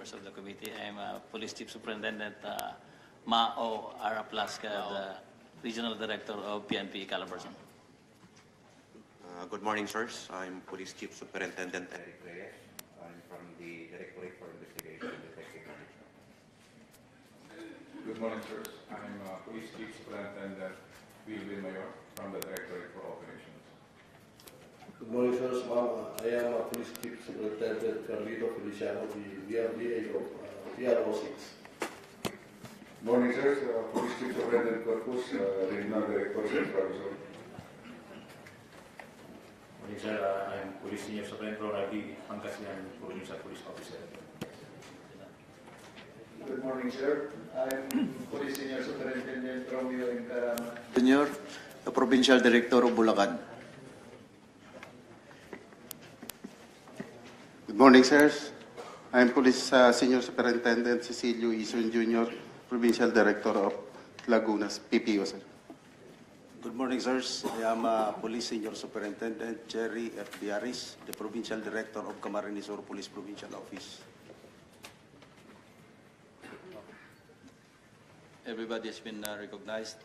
members of the committee. I'm Police Chief Superintendent Mao Araplasca, the Regional Director of PNP Calabarzon. Good morning, sirs. I'm Police Chief Superintendent Eric Reyes. I'm from the Directorate for Investigation and Detective Management. Good morning, sirs. I'm Police Chief Superintendent Wilvin Mayor from the Directorate for Operations. Good morning, sirs. I am Police Chief Superintendent Carlito Feliciano, the VRDA of PRO6. Good morning, sirs. Police Chief Superintendent Corpus, Regional Director, Central Resort. Morning, sir. I'm Police Senior Superintendent Ravi Pangasinan, Provincial Police Officer. Good morning, sir. I'm Police Senior Superintendent Romeo Encarama. Junior, the Provincial Director of Bulacan. Good morning, sirs. I'm Police Senior Superintendent Cecilio Ison Jr., Provincial Director of Lagunas, PPO, sir. Good morning, sirs. I am Police Senior Superintendent Jerry F. Diaris, the Provincial Director of Camarines Sur Police Provincial Office. Everybody has been recognized.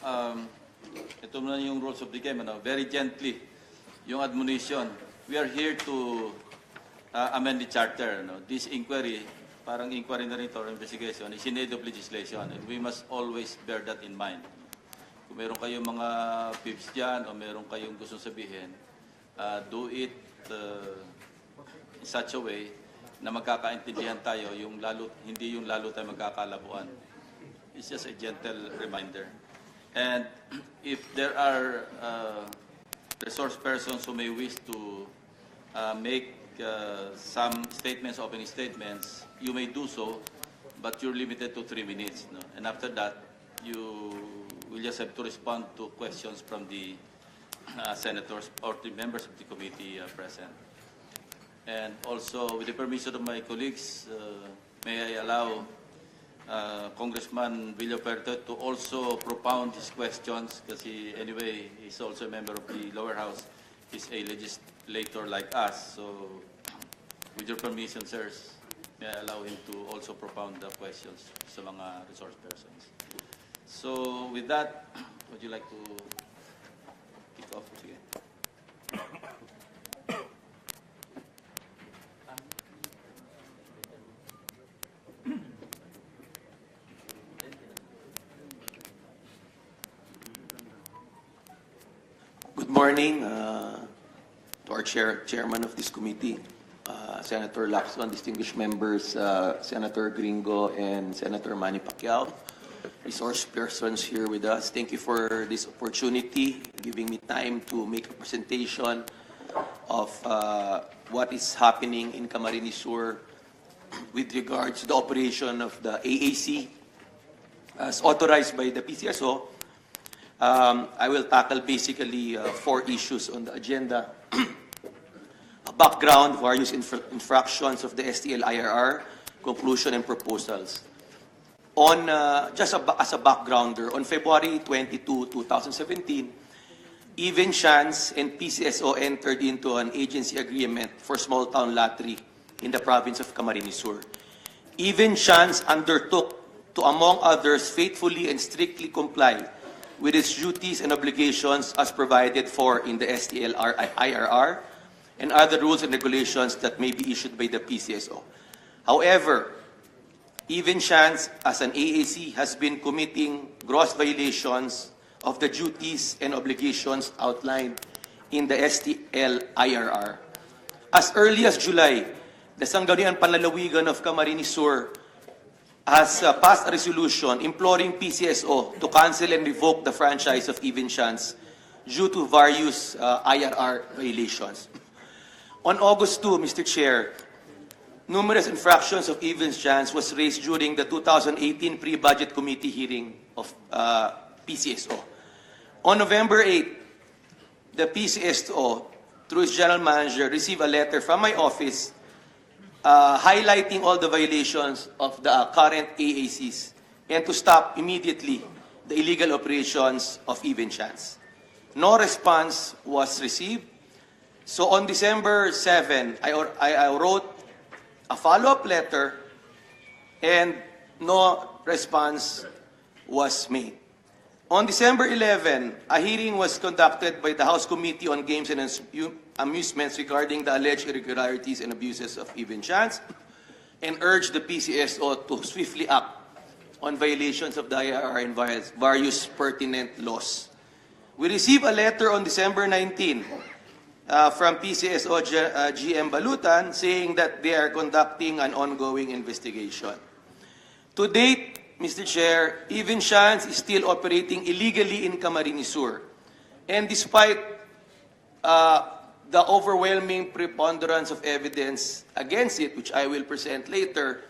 Ito na yung rules of the game. Very gently, yung admonition. We are here to amend the charter. This inquiry, parang inquiry na rin or investigation, is in aid of legislation. And we must always bear that in mind. Kung meron kayong mga pips dyan o meron kayong gustong sabihin, do it in such a way na magkakaintindihan tayo, hindi yung lalo tayo magkakalabuan. It's just a gentle reminder. And if there are resource persons who may wish to make some statements, opening statements, you may do so, but you're limited to 3 minutes. No? And after that, you will just have to respond to questions from the senators or the members of the committee present. And also, with the permission of my colleagues, may I allow Congressman Villapuerto to also propound his questions, because anyway, he's also a member of the lower house. He's a legislator like us. So, with your permission, sirs, may I allow him to also propound the questions sa mga resource persons. So, with that, would you like to kick off? Sige. Good morning to our chairman of this committee, Senator Lacson, distinguished members, Senator Gringo and Senator Manny Pacquiao, resource persons here with us. Thank you for this opportunity, giving me time to make a presentation of what is happening in Camarines Sur with regards to the operation of the AAC as authorized by the PCSO. I will tackle basically 4 issues on the agenda. A background, various infractions of the STL-IRR, conclusion and proposals. On just as a backgrounder, on February 22, 2017, Even Chance and PCSO entered into an agency agreement for small town lottery in the province of Camarines Sur. Even Chance undertook to, among others, faithfully and strictly comply with its duties and obligations as provided for in the STL-IRR and other rules and regulations that may be issued by the PCSO. However, Even Chance, as an AAC, has been committing gross violations of the duties and obligations outlined in the STL-IRR. As early as July, the Sangguniang Panlalawigan of Camarines Sur has passed a resolution imploring PCSO to cancel and revoke the franchise of Even Chance due to various IRR violations. On August 2, Mr. Chair, numerous infractions of Even Chance was raised during the 2018 pre-budget committee hearing of PCSO. On November 8, the PCSO, through its general manager, received a letter from my office highlighting all the violations of the current AACs and to stop immediately the illegal operations of Even Chance. No response was received. So on December 7, I wrote a follow-up letter, and no response was made. On December 11, a hearing was conducted by the House Committee on Games and Amusements regarding the alleged irregularities and abuses of Even Chance, and urged the PCSO to swiftly act on violations of the IRR and various pertinent laws. We received a letter on December 19 from PCSO GM Balutan saying that they are conducting an ongoing investigation. To date, Mr. Chair, Even Chance is still operating illegally in Camarines Sur. And despite the overwhelming preponderance of evidence against it, which I will present later,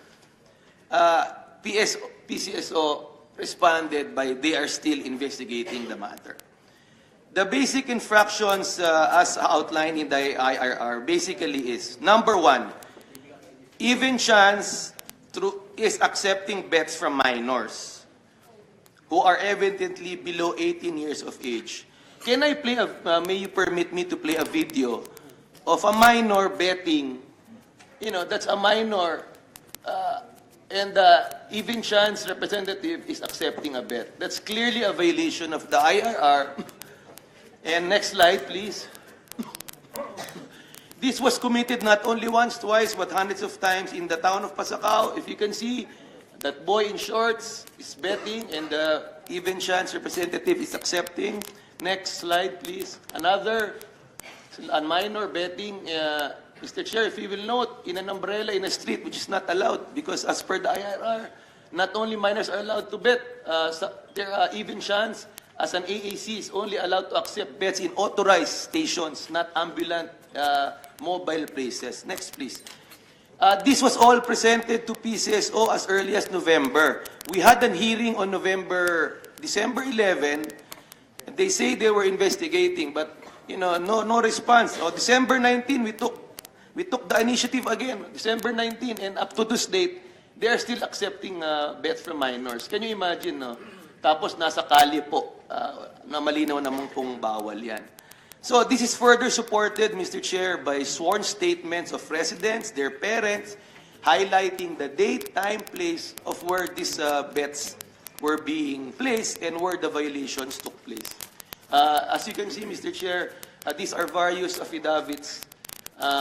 PCSO responded by they are still investigating the matter. The basic infractions as outlined in the IRR basically is, number one, Even Chance is accepting bets from minors who are evidently below 18 years of age. Can I play may you permit me to play a video of a minor betting? You know, that's a minor, and the Even Chance representative is accepting a bet. That's clearly a violation of the IRR. And next slide, please. This was committed not only once, twice, but hundreds of times in the town of Pasacao. If you can see, that boy in shorts is betting, and the Even Chance representative is accepting. Next slide, please. Another minor betting. Mr. Chair, if you will note, in an umbrella in a street, which is not allowed, because as per the IRR, not only minors are allowed to bet, there are Even Chance, as an AAC, is only allowed to accept bets in authorized stations, not ambulant mobile places. Next, please. This was all presented to PCSO as early as November. We had a hearing on December 11. They say they were investigating, but no response. December 19, we took the initiative again. December 19, and up to this date, they are still accepting bets from minors. Can you imagine, no? Tapos nasa kali po, na malinaw naman pong bawal yan. So this is further supported, Mr. Chair, by sworn statements of residents, their parents, highlighting the date, time, place of where these bets were being placed and where the violations took place. As you can see, Mr. Chair, these are various affidavits.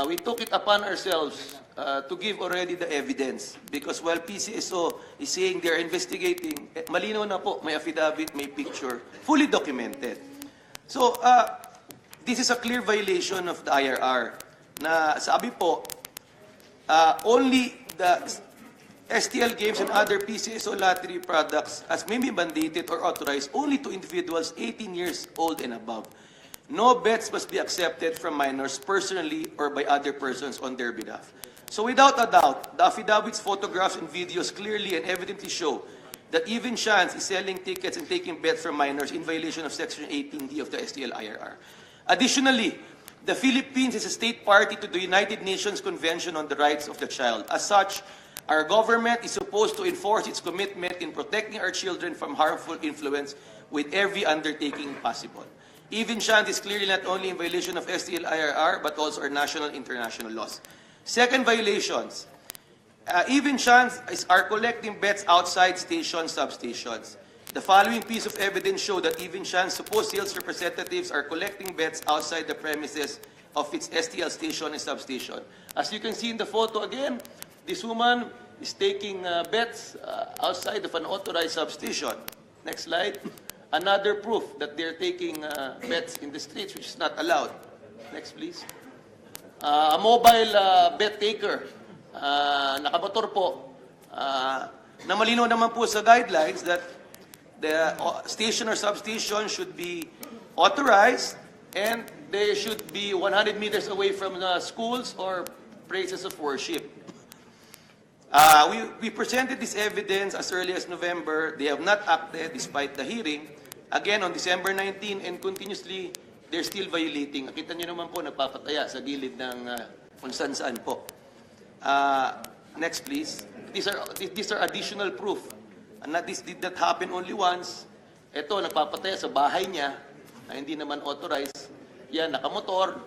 We took it upon ourselves to give already the evidence, because while PCSO is saying they're investigating, malinaw na po, may affidavit, may picture, fully documented. So, this is a clear violation of the IRR na sabi po, only the STL games and other PCSO lottery products as may be mandated or authorized only to individuals 18 years old and above. No bets must be accepted from minors personally or by other persons on their behalf. So without a doubt, the affidavits, photographs, and videos clearly and evidently show that Even Chance is selling tickets and taking bets from minors in violation of Section 18D of the STL IRR. Additionally, the Philippines is a state party to the United Nations Convention on the Rights of the Child. As such, our government is supposed to enforce its commitment in protecting our children from harmful influence with every undertaking possible. Even Chance is clearly not only in violation of STL IRR, but also our national and international laws. Second violations. Even Chance are collecting bets outside stations, substations. The following piece of evidence show that Even Chance supposed sales representatives are collecting bets outside the premises of its STL station and substation. As you can see in the photo again, this woman is taking bets outside of an authorized substation. Next slide. Another proof that they're taking bets in the streets, which is not allowed. Next, please. A mobile bet taker, nakamotor po, na malinaw naman po sa guidelines that the station or substation should be authorized and they should be 100 meters away from the schools or places of worship. We presented this evidence as early as November. They have not acted despite the hearing. Again, on December 19 and continuously, they're still violating. Nakita nyo naman po, nagpapataya sa gilid ng kung saan-saan po. Next, please. These are additional proof. And this did not happen only once. Ito, nagpapataya sa bahay niya na hindi naman authorized. Yan, nakamotor.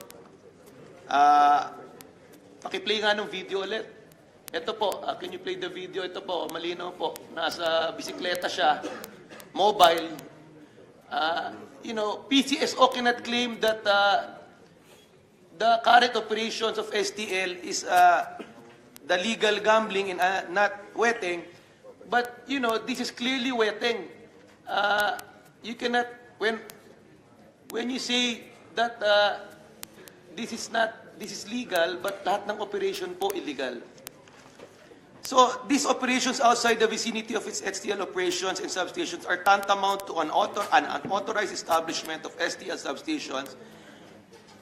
Pakiplay nga ng video ulit. Ito po, can you play the video? Ito po, malinaw po. Nasa bisikleta siya, mobile. PCSO cannot claim that the current operations of STL is the legal gambling and not wetting. But, this is clearly wetting. You cannot, when you say that this is legal, but lahat ng operation po illegal. So, these operations outside the vicinity of its STL operations and substations are tantamount to an unauthorized establishment of STL substations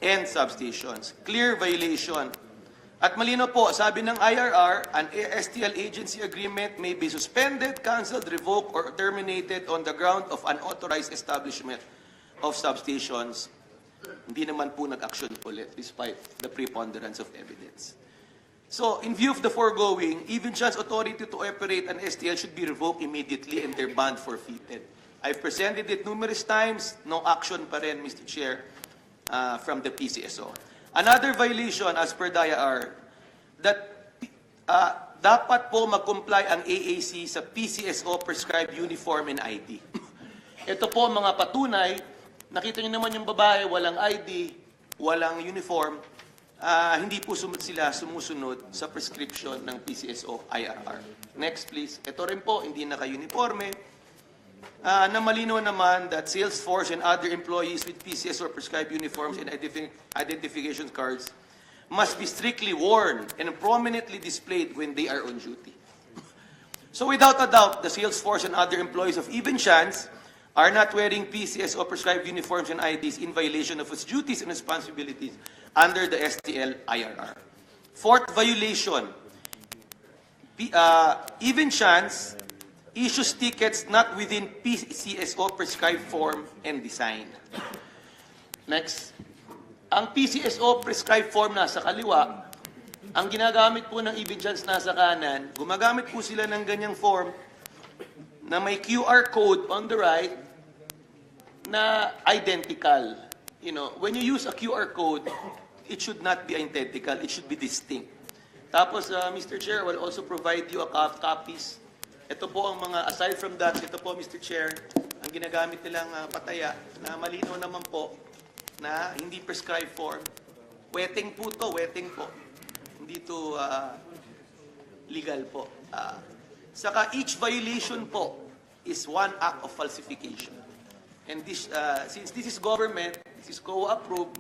and substations. Clear violation. At malino po, sabi ng IRR, an STL agency agreement may be suspended, cancelled, revoked, or terminated on the ground of unauthorized establishment of substations. Hindi naman po nag-action ulit despite the preponderance of evidence. So, in view of the foregoing, even chance authority to operate an STL should be revoked immediately and their bond forfeited. I've presented it numerous times, no action pa rin, Mr. Chair, from the PCSO. Another violation as per DIAR, that dapat po mag-comply ang AAC sa PCSO prescribed uniform and ID. Ito po mga patunay, nakita niyo naman yung babae, walang ID, walang uniform, hindi po sila sumusunod sa prescription ng PCSO IRR. Next please. Ito rin po, hindi naka-uniforme. Na malinaw naman that sales force and other employees with PCSO prescribed uniforms and identification cards must be strictly worn and prominently displayed when they are on duty. So without a doubt, the sales force and other employees of Even Chance are not wearing PCSO prescribed uniforms and IDs in violation of its duties and responsibilities under the STL IRR. Fourth violation, Even Chance issues tickets not within PCSO prescribed form and design. Next. Ang PCSO prescribed form nasa kaliwa, ang ginagamit po ng Even Chance nasa kanan, gumagamit po sila ng ganyang form na may QR code on the right na identical. When you use a QR code, it should not be identical, it should be distinct. Tapos, Mr. Chair, will also provide you a copies. Ito po ang mga, aside from that, ito po, Mr. Chair, ang ginagamit nilang pataya na malinaw naman po na hindi prescribed form. Wetting po to, wetting po. Hindi to legal po. Saka each violation po is one act of falsification. And this, since this is government, this is COA-approved,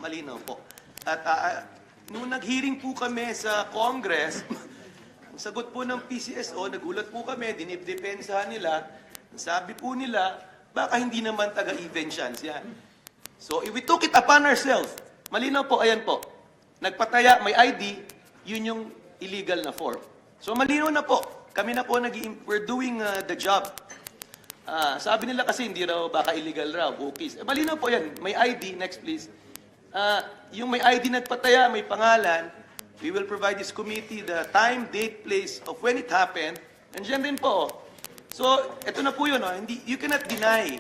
malinaw po. At nung nag-hearing po kami sa Congress, ang sagot po ng PCSO, nagulat po kami, dinipdepensahan nila, sabi po nila, baka hindi naman taga-Even Chance yan. So, if we took it upon ourselves, malinaw po, ayan po, nagpataya, may ID, yun yung illegal na form. So, malinaw na po, kami na po, we're doing the job. Sabi nila kasi, hindi raw, baka illegal raw, cookies. Malinaw po yan, may ID, next please. Yung may ID nagpataya, may pangalan, we will provide this committee the time, date, place of when it happened. And dyan rin po. So, ito na po yun. You cannot deny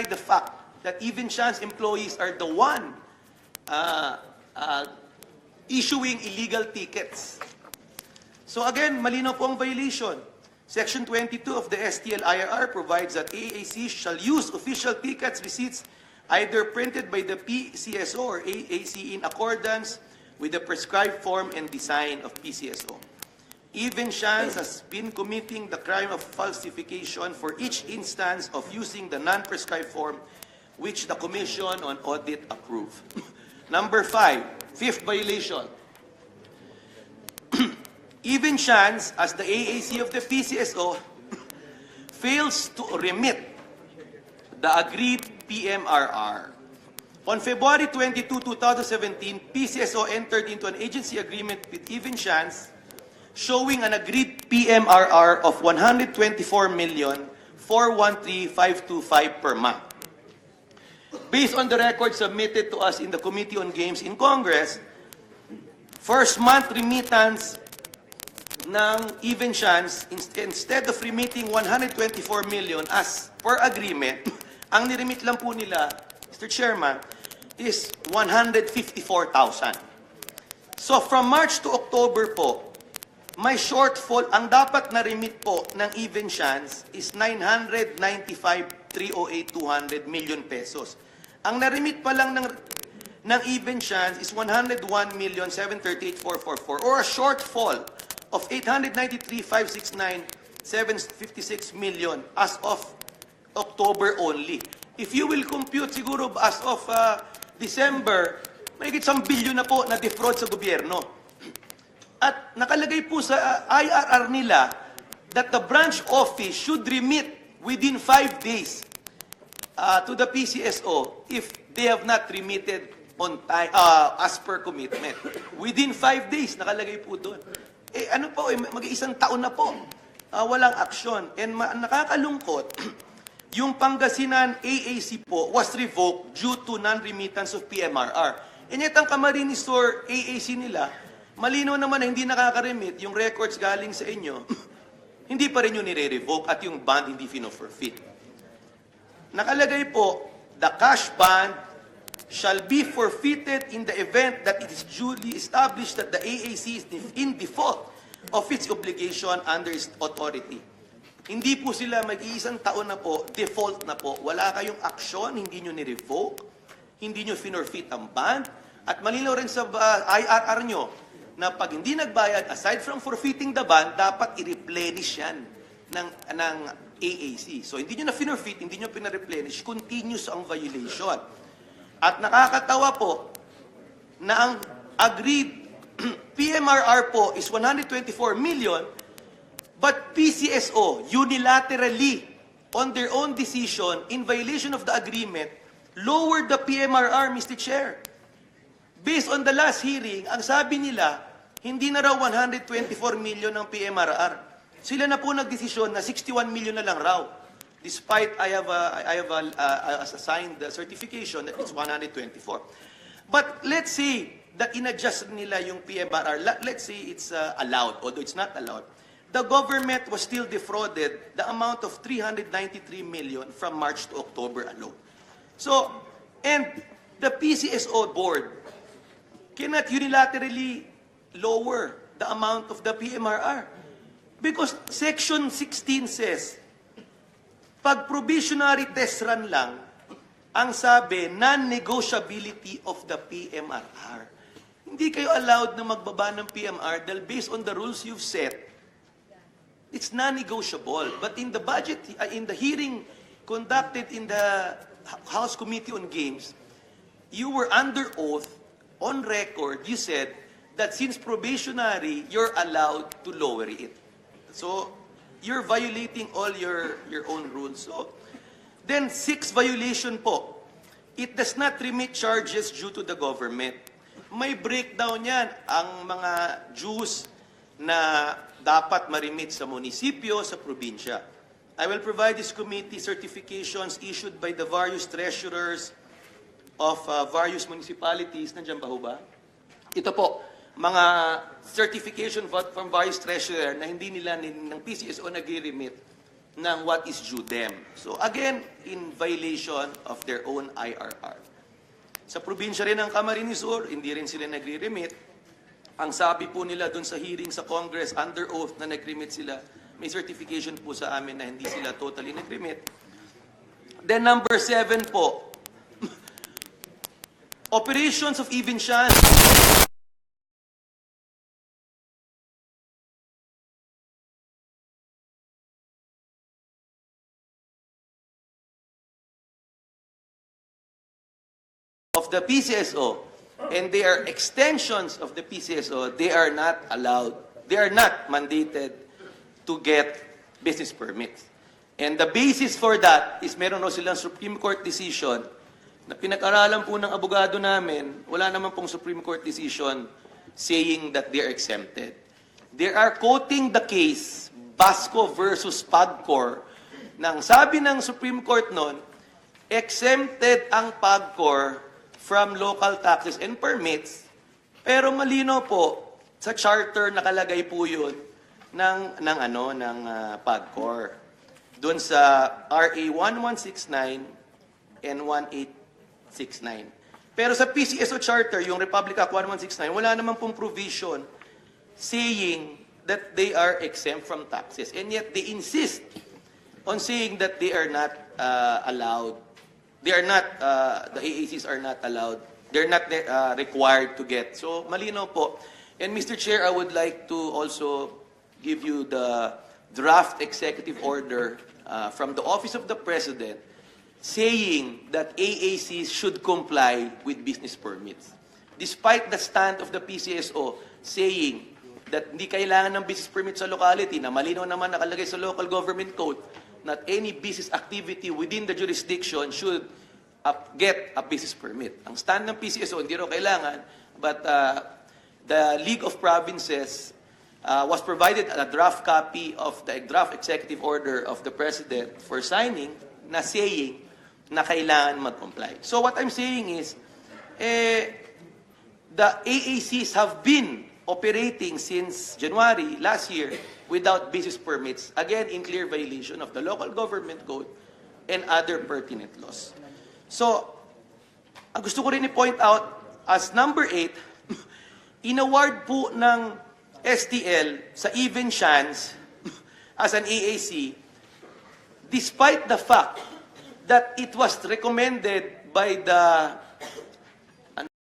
the fact that Even Chance employees are the one issuing illegal tickets. So again, malinaw po ang violation. Section 22 of the STL IRR provides that AAC shall use official tickets receipts either printed by the PCSO or AAC in accordance with the prescribed form and design of PCSO. Even Chance has been committing the crime of falsification for each instance of using the non-prescribed form which the Commission on Audit approved. Number 5, fifth violation. Even Chance, as the AAC of the PCSO, fails to remit the agreed PMRR. On February 22, 2017, PCSO entered into an agency agreement with Even Chance showing an agreed PMRR of 124,413,525 per month. Based on the record submitted to us in the Committee on Games in Congress, first month remittance ng Even Chance, instead of remitting 124 million as per agreement, ang niremit lang po nila, Mr. Chairman, is 154,000. So from March to October po, may shortfall, ang dapat na remit po ng even chance is 995,308,200 million pesos. Ang na-remit pa lang ng even chance is 101,738,444 or a shortfall of 893,569,756 million as of October only. If you will compute siguro as of December, may 1 billion na po na defraud sa gobyerno. At nakalagay po sa IRR nila that the branch office should remit within 5 days to the PCSO if they have not remitted on time, as per commitment. Within 5 days, nakalagay po doon. Ano po, mag-iisang taon na po. Walang aksyon. And nakakalungkot, yung Pangasinan AAC po was revoked due to non-remittance of PMRR. And yet ang Camarines Sur AAC nila, malinaw naman na hindi nakaka-remit, yung records galing sa inyo, hindi pa rin yung nire-revoke at yung bond hindi fino-forfeit. Nakalagay po, the cash bond shall be forfeited in the event that it is duly established that the AAC is in default of its obligation under its authority. Hindi po sila mag-iisang taon na po, default na po. Wala kayong aksyon, hindi nyo ni-revoke, hindi nyo finorfeit ang bond, at malinaw rin sa IRR nyo na pag hindi nagbayad, aside from forfeiting the bond, dapat i-replenish yan ng AAC. So hindi nyo na finorfeit, hindi nyo pina-replenish, continuous ang violation. At nakakatawa po na ang agreed PMRR po is 124 million, but PCSO unilaterally, on their own decision, in violation of the agreement, lowered the PMRR, Mr. Chair. Based on the last hearing, ang sabi nila, hindi na raw 124 million ng PMRR. Sila na po nagdesisyon na 61 million na lang raw. Despite I have assigned the certification that it's 124. But let's say that in-adjust nila yung PMRR. Let's say it's allowed, although it's not allowed. The government was still defrauded the amount of 393 million from March to October alone. So, and the PCSO board cannot unilaterally lower the amount of the PMRR. Because Section 16 says, pag provisionary test run lang, ang sabi, non-negotiability of the PMRR. Hindi kayo allowed na magbaba ng PMR dahil based on the rules you've set, it's non-negotiable. But in the budget, in the hearing conducted in the House Committee on Games, you were under oath, on record, you said that since probationary, you're allowed to lower it. So, you're violating all your own rules. So, then, 6th violation po. It does not remit charges due to the government. May breakdown yan. Ang mga dues na dapat ma-remit sa munisipyo, sa probinsya. I will provide this committee certifications issued by the various treasurers of various municipalities. Nandiyan ba ho ba? Ito po, mga certification from various treasurer na hindi nila ng PCSO nag-remit ng what is due them. So again, in violation of their own IRR. Sa probinsya rin ng Camarines Sur, hindi rin sila nagre-remit. Ang sabi po nila dun sa hearing sa Congress, under oath na nag-remit sila, may certification po sa amin na hindi sila totally nag-remit. Then number 7 po, operations of even chance of the PCSO, and they are extensions of the PCSO, they are not allowed, they are not mandated to get business permits. And the basis for that is meron o silang Supreme Court decision na pinag-aralan po ng abogado namin, wala naman pong Supreme Court decision saying that they are exempted. They are quoting the case, Basco versus PAGCOR, nang sabi ng Supreme Court noon, exempted ang PAGCOR from local taxes and permits, pero malino po, sa charter nakalagay po yun ng PAGCOR. Doon sa RA 1169 and 1869. Pero sa PCSO Charter, yung Republic Act 1169, wala naman pong provision saying that they are exempt from taxes. And yet they insist on saying that they are not allowed. They are not, the AACs are not allowed. They're not required to get. So malinaw po. And Mr. Chair, I would like to also give you the draft executive order from the Office of the President saying that AACs should comply with business permits. Despite the stand of the PCSO saying that hindi kailangan ng business permit sa locality, na malinaw naman nakalagay sa local government code, that any business activity within the jurisdiction should get a business permit. Ang stand ng PCSO, hindi raw kailangan, but the League of Provinces was provided a draft copy of the draft executive order of the President for signing na saying na kailangan mag-comply. So what I'm saying is, the AACs have been operating since January last year without business permits, again in clear violation of the local government code and other pertinent laws. So, ang gusto ko rin i-point out as number 8, inaward po ng STL sa even chance as an AAC, despite the fact that it was recommended by the